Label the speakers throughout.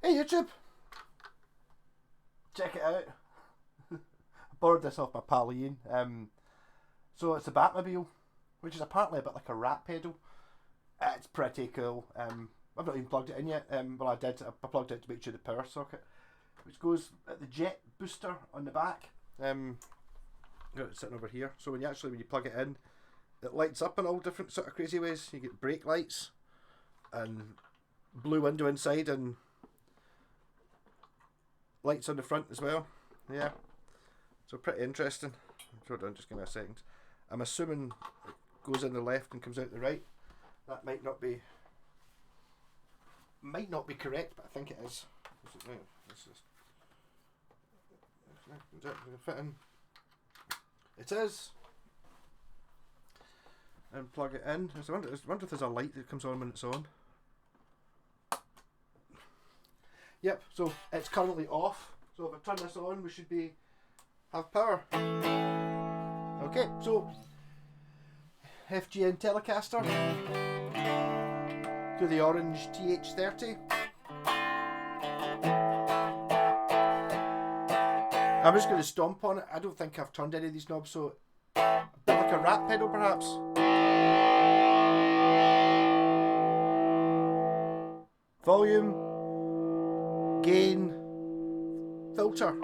Speaker 1: Hey YouTube! Check it out. I borrowed this off my pal Ian. So it's a Batmobile, which is apparently a bit like a rat pedal. It's pretty cool. I've not even plugged it in yet. Well, I did. I plugged it to make sure the power socket, which goes at the jet booster on the back. It's sitting over here. So when you plug it in, it lights up in all different sort of crazy ways. You get brake lights and blue window inside and lights on the front as well. Yeah, so pretty interesting. Hold on, just give me a second. I'm assuming it goes in the left and comes out the right. That might not be correct, but I think it is. Is it fit in? It is. And plug it in. I wonder if there's a light that comes on when it's on. Yep, so it's currently off. So if I turn this on, we should have power. Okay, so FGN Telecaster to the orange TH30. I'm just going to stomp on it. I don't think I've turned any of these knobs, so a bit like a rat pedal perhaps. Volume, gain, filter.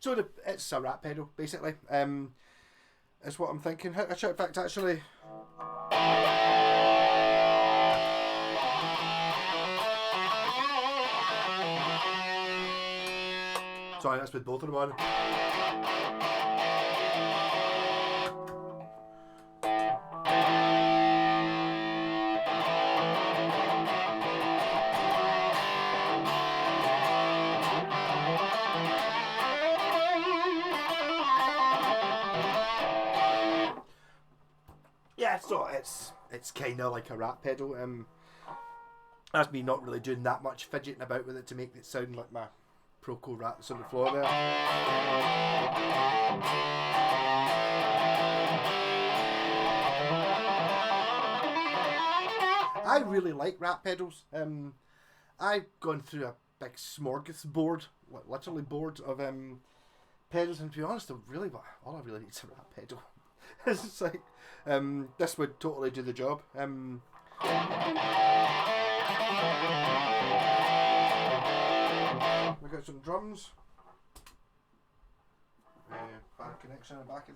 Speaker 1: So it's a rat pedal, basically. Is what I'm thinking. In fact, actually, sorry, that's with both of them on. Yeah, so it's kind of like a rat pedal. That's me not really doing that much fidgeting about with it to make it sound like my Proco rat that's on the floor there. I really like rat pedals. I've gone through a big smorgasbord, literally board of pedals, and to be honest, all I really need is a rat pedal. It's just like, this would totally do the job. We got some drums. Back connection on the back of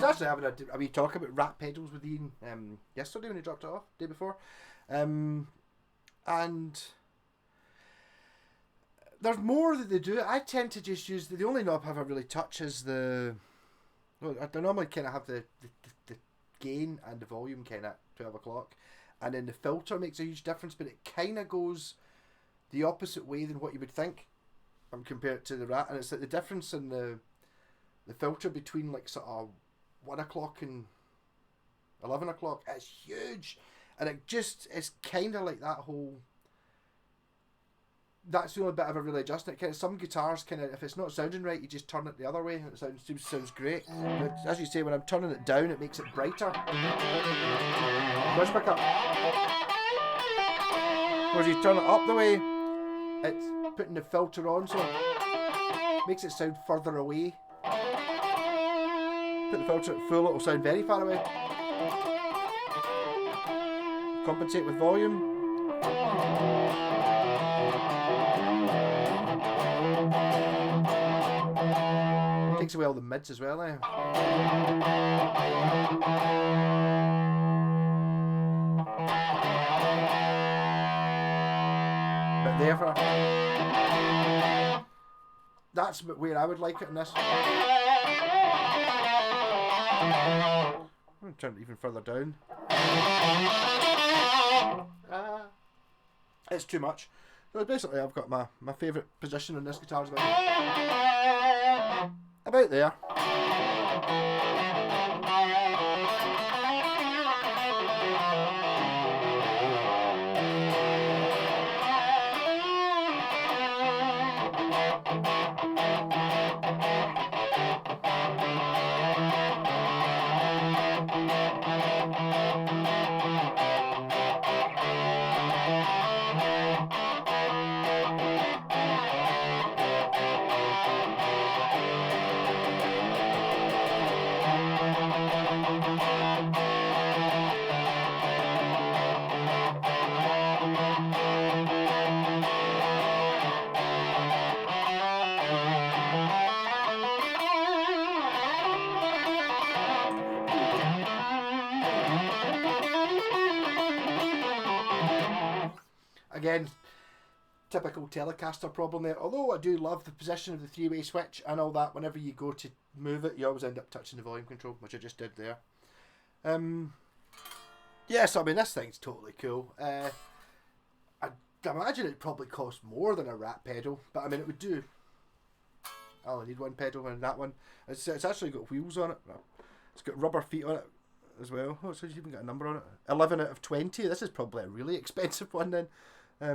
Speaker 1: actually having a wee talk about rat pedals with Ian yesterday when he dropped it off, day before. And there's more that they do. I tend to just use the only knob I ever really touch is the. Well, I normally kind of have the gain and the volume kind of 12 o'clock, and then the filter makes a huge difference, but it kind of goes the opposite way than what you would think. Compared to the rat, and it's like the difference in the filter between like sort of 1 o'clock and 11 o'clock is huge, and it's kind of like that whole. That's the only bit I've ever really adjusted it. Kind of some guitars, kind of if it's not sounding right, you just turn it the other way, and it sounds great. But as you say, when I'm turning it down, it makes it brighter. Where's pick up? Whereas you turn it up the way, it's putting the filter on, so it makes it sound further away. Put the filter at full, it'll sound very far away. Compensate with volume. Takes away all the mids as well, But therefore, that's where I would like it in this. I'm going to turn it even further down. It's too much. So basically I've got my favourite position on this guitar is about there. Again, typical Telecaster problem there. Although I do love the position of the three-way switch and all that, whenever you go to move it, you always end up touching the volume control, which I just did there. Yeah, so I mean, this thing's totally cool. I imagine it probably cost more than a rat pedal, but I mean, it would do. I only need one pedal, and that one, it's actually got wheels on it. It's got rubber feet on it as well. Oh, so it's even got a number on it. 11 out of 20. This is probably a really expensive one then. I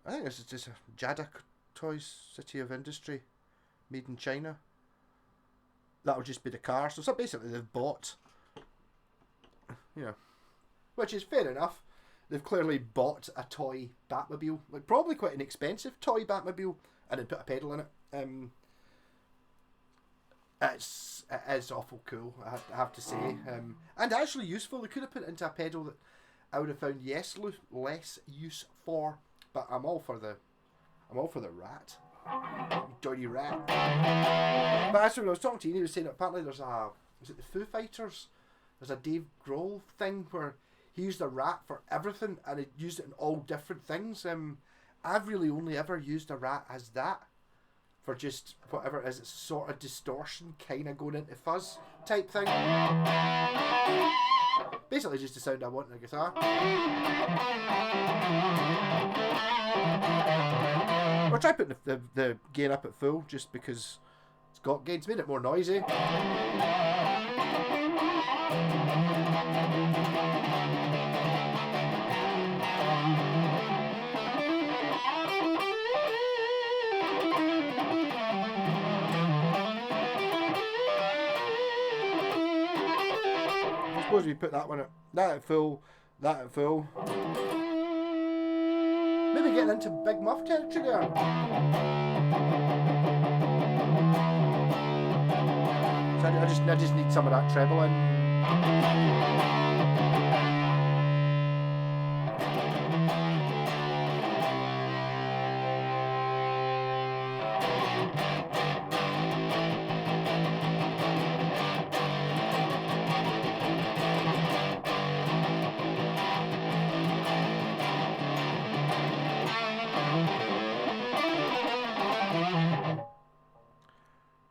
Speaker 1: think this is just a Jada Toys City of Industry, made in China. That'll just be the car. So basically they've bought, which is fair enough. They've clearly bought a toy Batmobile, like probably quite an expensive toy Batmobile, and then put a pedal in it. It is awful cool, I have to say, and actually useful. They could have put it into a pedal that I would have found less use for, but I'm all for the rat, dirty rat. But actually, when I was talking to you, he was saying that apparently was it the Foo Fighters? There's a Dave Grohl thing where he used a rat for everything, and he used it in all different things. I've really only ever used a rat as that, for just whatever it is. It's sort of distortion, kind of going into fuzz type thing. Basically just the sound I want in a guitar. I'll try putting the gain up at full, just because it's got gain. It's made it more noisy. Suppose we put that at full. Maybe getting into big muff territory there. So I just need some of that treble in.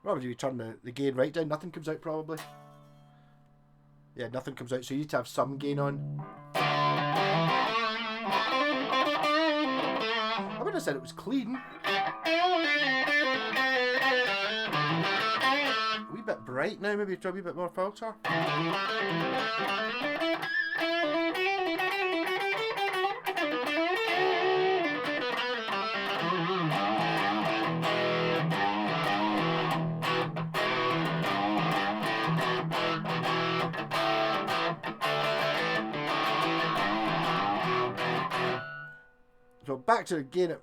Speaker 1: What would you turn the gain right down? Nothing comes out probably. Yeah, nothing comes out, so you need to have some gain on. I wouldn't have said it was clean. A wee bit bright now, maybe try a wee bit more filter. So back to the gain,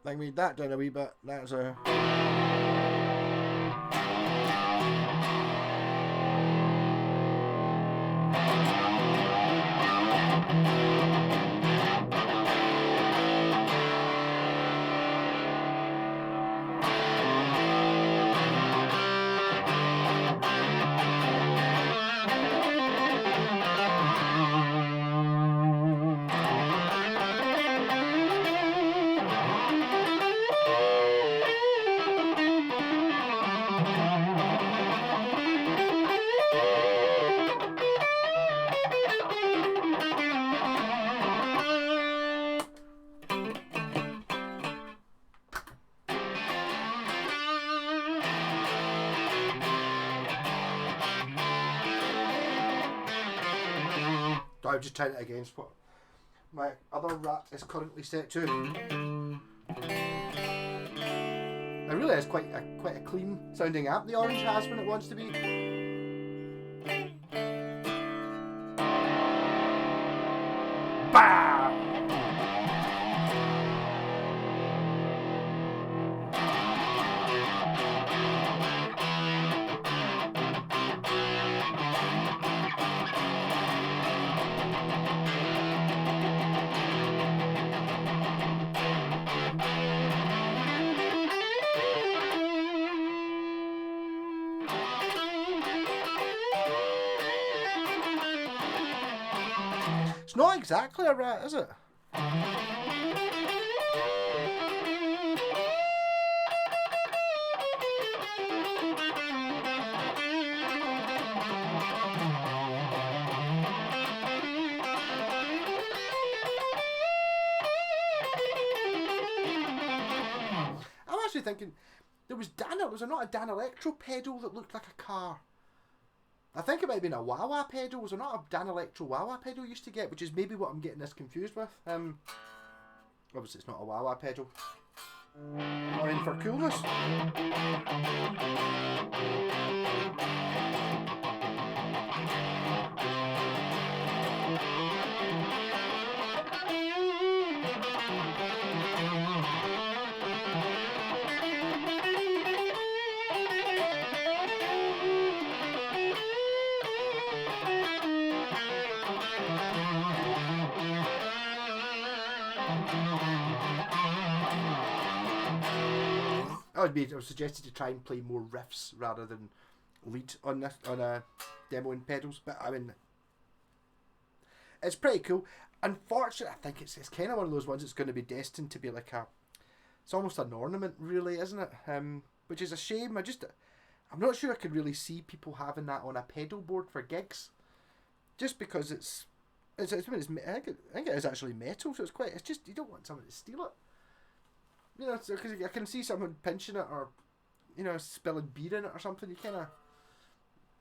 Speaker 1: I made that down a wee bit. That's a. I'm just trying it against what my other rat is currently set to. It really is quite a clean sounding amp the Orange has when it wants to be. Bam! It's not exactly a rat, is it? I'm actually thinking there was not a Dan Electro pedal that looked like a car? I think it might have been a wah-wah pedal. Was there not a Dan Electro wah-wah pedal you used to get, which is maybe what I'm getting this confused with. Obviously it's not a wah-wah pedal. Or in for coolness. I was suggested to try and play more riffs rather than lead on demoing pedals, but I mean, it's pretty cool. Unfortunately, I think it's kind of one of those ones that's going to be destined to be like it's almost an ornament, really, isn't it? Which is a shame. I'm not sure I could really see people having that on a pedal board for gigs, just because I think it is actually metal, so it's just you don't want someone to steal it. You know, because I can see someone pinching it or, you know, spilling beer in it or something. You kind of,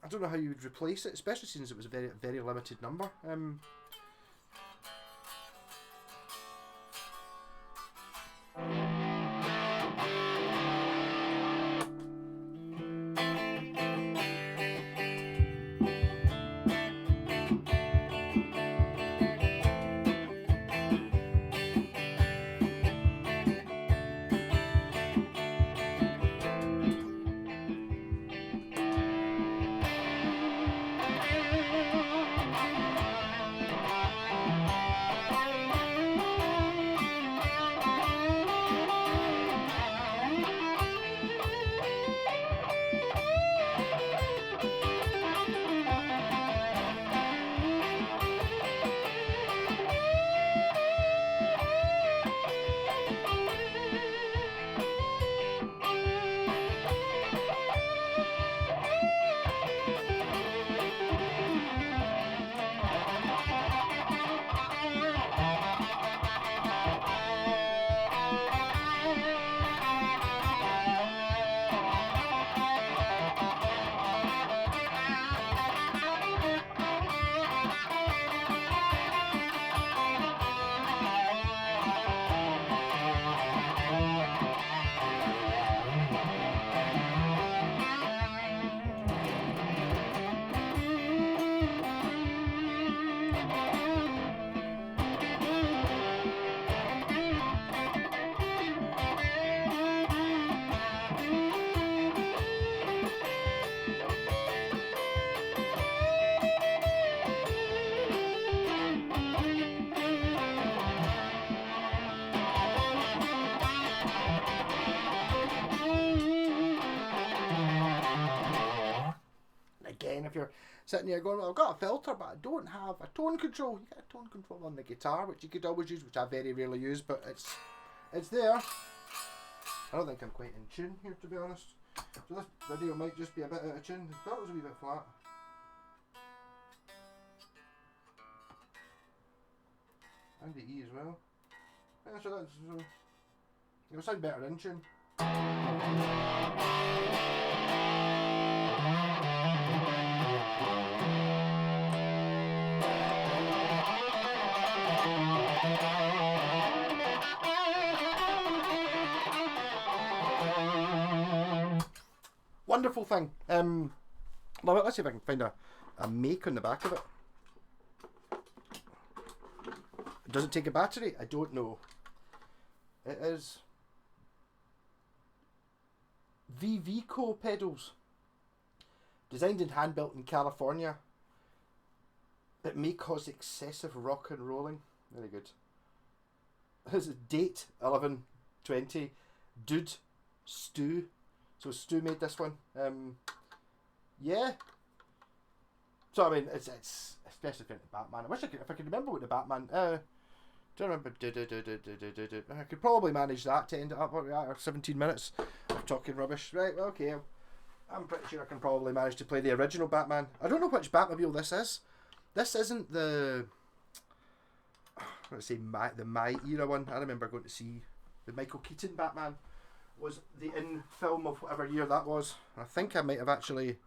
Speaker 1: I don't know how you would replace it, especially since it was a very, very limited number. if you're sitting here going, well, I've got a filter, but I don't have a tone control. You get a tone control on the guitar, which you could always use, which I very rarely use, but it's there. I don't think I'm quite in tune here, to be honest. So this video might just be a bit out of tune. I thought it was a wee bit flat. And the E as well. Yeah, so that's it'll sound better in tune. Wonderful thing. Love it. Let's see if I can find a make on the back of it. Does it take a battery? I don't know. It is VVco pedals. Designed and hand-built in California. It may cause excessive rock and rolling. Very good. This is date 11/20. Dude, Stu. So Stu made this one. Yeah. So I mean, it's especially for the Batman. I wish if I could remember what the Batman. Do you remember? I could probably manage that to end it up where we are. 17 minutes of talking rubbish. Right. Well, okay. I'm pretty sure I can probably manage to play the original Batman. I don't know which Batmobile this is. This isn't the. Let's say the my era one. I remember going to see the Michael Keaton Batman. Was the in film of whatever year that was. I think I might have actually.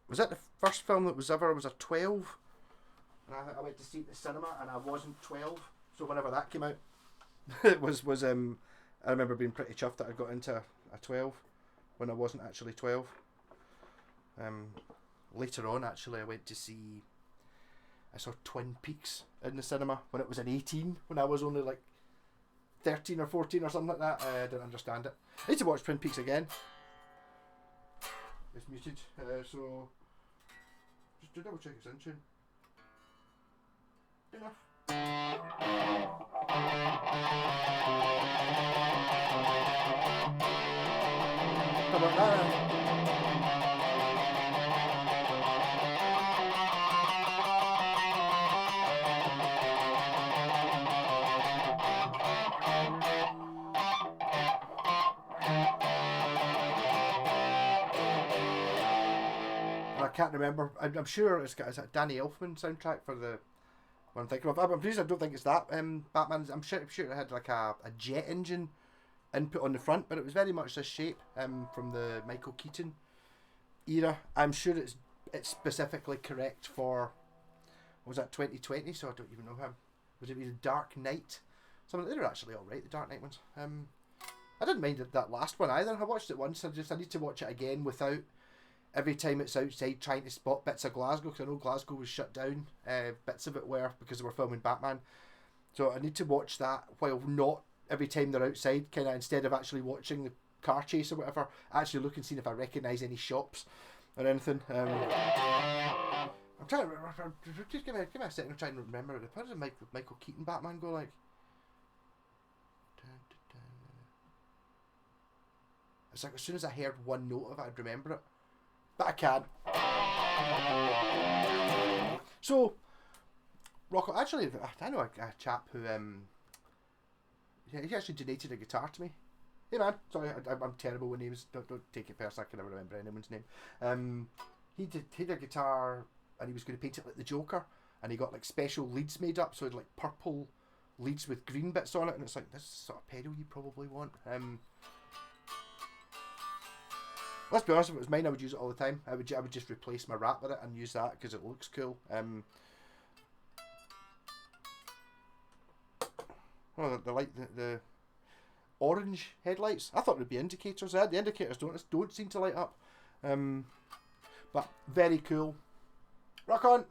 Speaker 1: Was that the first film that was ever? Was a 12? And I went to see it at the cinema and I wasn't 12. So whenever that came out, it was I remember being pretty chuffed that I got into a 12 when I wasn't actually 12. Later on, actually, I saw Twin Peaks in the cinema when it was an 18. When I was only like 13 or 14 or something like that. I didn't understand it. I need to watch Twin Peaks again. It's muted, so just double check it's in tune. Enough. How about that? I can't remember. I'm sure it's got a Danny Elfman soundtrack for the one I'm thinking of. I'm pleased I don't think it's that Batman's. I'm sure it had like a jet engine input on the front, but it was very much this shape from the Michael Keaton era. I'm sure it's specifically correct for, was that 2020? So I don't even know how. Was it the Dark Knight? Some of they're actually all right. The Dark Knight ones. I didn't mind that last one either. I watched it once. I need to watch it again without. Every time it's outside trying to spot bits of Glasgow, because I know Glasgow was shut down, bits of it were because they were filming Batman. So I need to watch that while not every time they're outside, kind of instead of actually watching the car chase or whatever, actually look and see if I recognise any shops or anything. I'm trying to remember, just give me a second to try and remember it. How does Michael Keaton Batman go like? It's like as soon as I heard one note of it, I'd remember it. But I can't. So, Rocco, actually, I know a chap who, he actually donated a guitar to me. Hey man, sorry, I'm terrible with names. Don't take it personally. I can never remember anyone's name. He did a guitar, and he was going to paint it like the Joker, and he got like special leads made up, so he had like purple leads with green bits on it, and it's like this is the sort of pedal you probably want. Let's be honest, if it was mine, I would use it all the time. I would just replace my Rat with it and use that because it looks cool. Oh, the orange headlights. I thought it would be indicators. The indicators don't seem to light up. But very cool. Rock on.